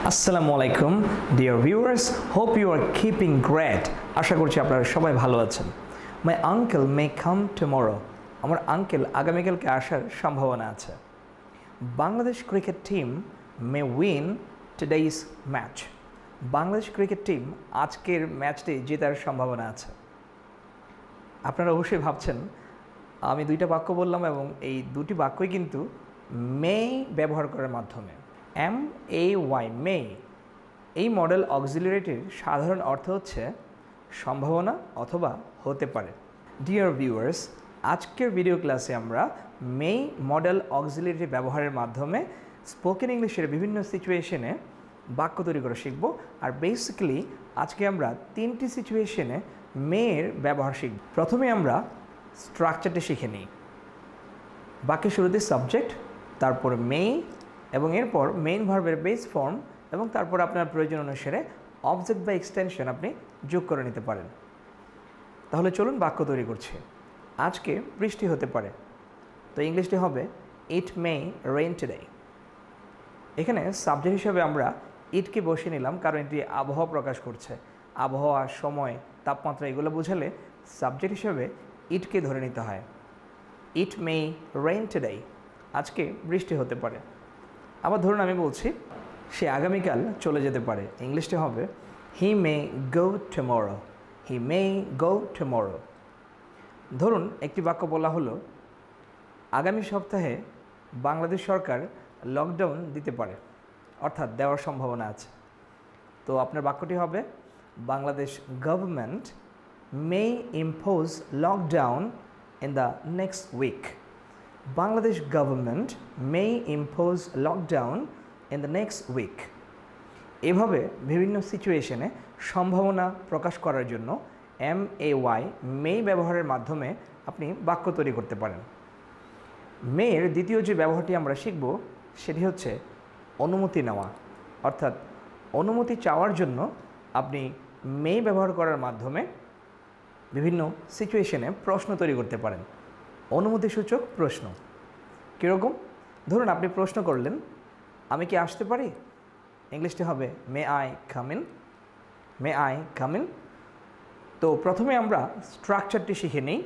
Assalamualaikum, dear viewers. Hope you are keeping great. আশা করছি আপনারা সবাই ভালো আছেন। My uncle may come tomorrow. আমার আঙ্কেল আগামীকালকে আসার সম্ভাবনা আছে। Bangladesh cricket team may win today's match. Bangladesh cricket team আজকের ম্যাচটি জেতার সম্ভাবনা আছে। আপনারা অবশ্যই ভাবছেন আমি দুইটা বাক্য বললাম এবং এই দুটি বাক্যই কিন্তু may ব্যবহার করার মাধ্যমে। MAY may এই মডেল অক্সিলারিটির সাধারণ অর্থ হচ্ছে সম্ভাবনা অথবা হতে পারে। ডিয়ার ভিউয়ার্স, আজকের ভিডিও ক্লাসে আমরা may মডেল অক্সিলারি ব্যবহারের মাধ্যমে স্পোকেন ইংলিশের বিভিন্ন সিচুয়েশনে বাক্য তৈরি করা শিখব। আর বেসিক্যালি আজকে আমরা তিনটি সিচুয়েশনে may এর ব্যবহার শিখব। প্রথমে আমরা স্ট্রাকচারটি শিখে নিই। বাক্যের শুরুতে সাবজেক্ট, তারপর may এবং এরপর মেইন ভার্বের বেস ফর্ম এবং তারপর আপনার প্রয়োজন অনুসারে অবজেক্ট বা এক্সটেনশন আপনি যোগ করে নিতে পারেন। তাহলে চলুন বাক্য তৈরি করছি। আজকে বৃষ্টি হতে পারে, তো ইংলিশটি হবে ইট মে রেইন টুডে। এখানে সাবজেক্ট হিসাবে আমরা ইটকে বসিয়ে নিলাম, কারণ এটি আবহাওয়া প্রকাশ করছে। আবহাওয়া, সময়, তাপমাত্রা এগুলো বোঝালে সাবজেক্ট হিসাবে ইটকে ধরে নিতে হয়। ইট মে রেইন টুডে, আজকে বৃষ্টি হতে পারে। আবার ধরুন আমি বলছি সে আগামীকাল চলে যেতে পারে, ইংলিশটি হবে হি মে গো টুমরো। হি মে গো টুমরো। ধরুন একটি বাক্য বলা হলো আগামী সপ্তাহে বাংলাদেশ সরকার লকডাউন দিতে পারে, অর্থাৎ দেওয়ার সম্ভাবনা আছে। তো আপনার বাক্যটি হবে Bangladesh government may impose lockdown in the next week. Bangladesh government may impose lockdown in the next week. এভাবে বিভিন্ন সিচুয়েশনে সম্ভাবনা প্রকাশ করার জন্য MAY মে ব্যবহারের মাধ্যমে আপনি বাক্য তৈরি করতে পারেন। মেয়ের দ্বিতীয় যে ব্যবহারটি আমরা শিখব সেটি হচ্ছে অনুমতি নেওয়া, অর্থাৎ অনুমতি চাওয়ার জন্য আপনি মে ব্যবহার করার মাধ্যমে বিভিন্ন সিচুয়েশনে প্রশ্ন তৈরি করতে পারেন। অনুমতিসূচক প্রশ্ন কীরকম? ধরুন আপনি প্রশ্ন করলেন আমি কি আসতে পারি, ইংলিশটি হবে may I come in. May I come in. তো প্রথমে আমরা স্ট্রাকচারটি শিখে নিই।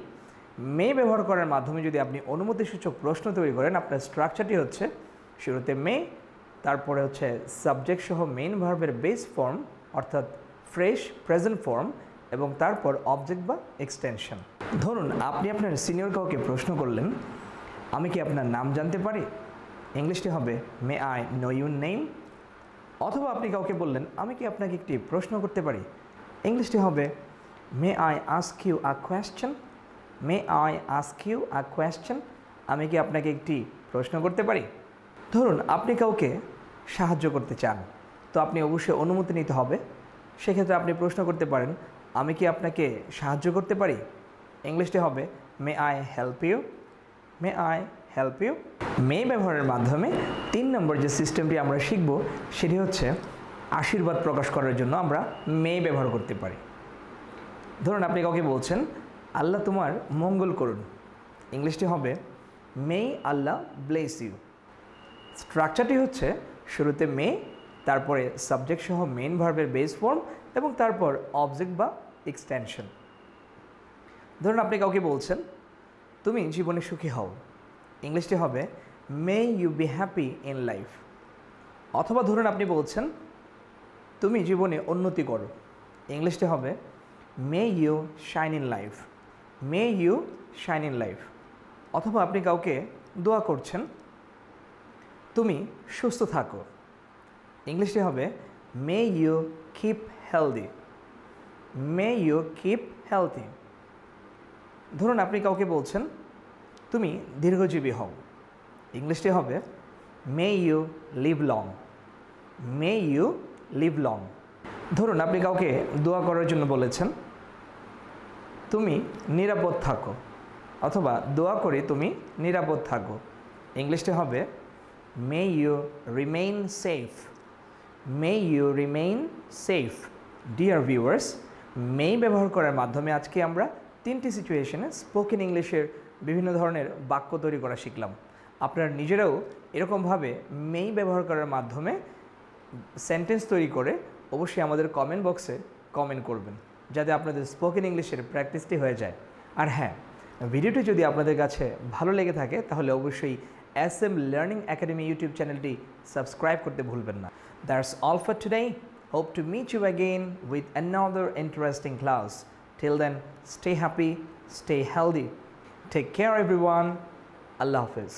মে ব্যবহার করার মাধ্যমে যদি আপনি অনুমতিসূচক প্রশ্ন তৈরি করেন, আপনার স্ট্রাকচারটি হচ্ছে শুরুতে মে, তারপরে হচ্ছে সাবজেক্ট সহ মেইন ভার্বের বেস ফর্ম অর্থাৎ ফ্রেশ প্রেজেন্ট ফর্ম এবং তারপর অবজেক্ট বা এক্সটেনশন। ধরুন আপনি আপনার সিনিয়র কাউকে প্রশ্ন করলেন আমি কি আপনার নাম জানতে পারি, ইংলিশটি হবে may I know your name. অথবা আপনি কাউকে বললেন আমি কি আপনাকে একটি প্রশ্ন করতে পারি, ইংলিশটি হবে may I ask you a question. May I ask you a question. আমি কি আপনাকে একটি প্রশ্ন করতে পারি। ধরুন আপনি কাউকে সাহায্য করতে চান, তো আপনি অবশ্যই অনুমতি নিতে হবে। সেক্ষেত্রে আপনি প্রশ্ন করতে পারেন আমি কি আপনাকে সাহায্য করতে পারি, ইংলিশটি হবে may I help you. May I help you. May ব্যবহারের মাধ্যমে 3 নম্বর যে সিস্টেমটি আমরা শিখব সেটি হচ্ছে আশীর্বাদ প্রকাশ করার জন্য আমরা মে ব্যবহার করতে পারি। ধরুন আপনি কাউকে বলছেন আল্লাহ তোমার মঙ্গল করুন, ইংলিশটি হবে মে আল্লাহ ব্লেস ইউ। স্ট্রাকচারটি হচ্ছে শুরুতে মে, তারপরে সাবজেক্ট সহ মেইন ভার্বের বেস ফর্ম এবং তারপর অবজেক্ট বা এক্সটেনশন। ধরুন আপনি কাউকে বলছেন তুমি জীবনে সুখী হও, ইংলিশটি হবে may you be happy in life. অথবা ধরুন আপনি বলছেন তুমি জীবনে উন্নতি করো, ইংলিশটি হবে may you shine in life. May you shine in life. অথবা আপনি কাউকে দোয়া করছেন তুমি সুস্থ থাকো, ইংলিশটি হবে may you keep healthy. May you keep healthy. ধরুন আপনি কাউকে বলছেন তুমি দীর্ঘজীবী হও, ইংলিশটি হবে may you live long. May you live long. ধরুন আপনি কাউকে দোয়া করার জন্য বলেছেন তুমি নিরাপদ থাকো, অথবা দোয়া করে তুমি নিরাপদ থাকো, ইংলিশটি হবে may you remain safe. May you remain safe. Dear viewers, may ব্যবহার করার মাধ্যমে আজকে আমরা 3টি সিচুয়েশনে স্পোকেন ইংলিশের বিভিন্ন ধরনের বাক্য তৈরি করা শিখলাম। আপনারা নিজেরাও এরকমভাবে মে ব্যবহার করার মাধ্যমে সেন্টেন্স তৈরি করে অবশ্যই আমাদের কমেন্ট বক্সে কমেন্ট করবেন, যাতে আপনাদের স্পোকেন ইংলিশের প্র্যাকটিসটি হয়ে যায়। আর হ্যাঁ, ভিডিওটি যদি আপনাদের কাছে ভালো লেগে থাকে তাহলে অবশ্যই SM লার্নিং একাডেমি ইউটিউব চ্যানেলটি সাবস্ক্রাইব করতে ভুলবেন না। That's all for today. Hope to meet you again with another interesting class. Till then, stay happy, stay healthy, take care everyone. আল্লাহ হাফিজ।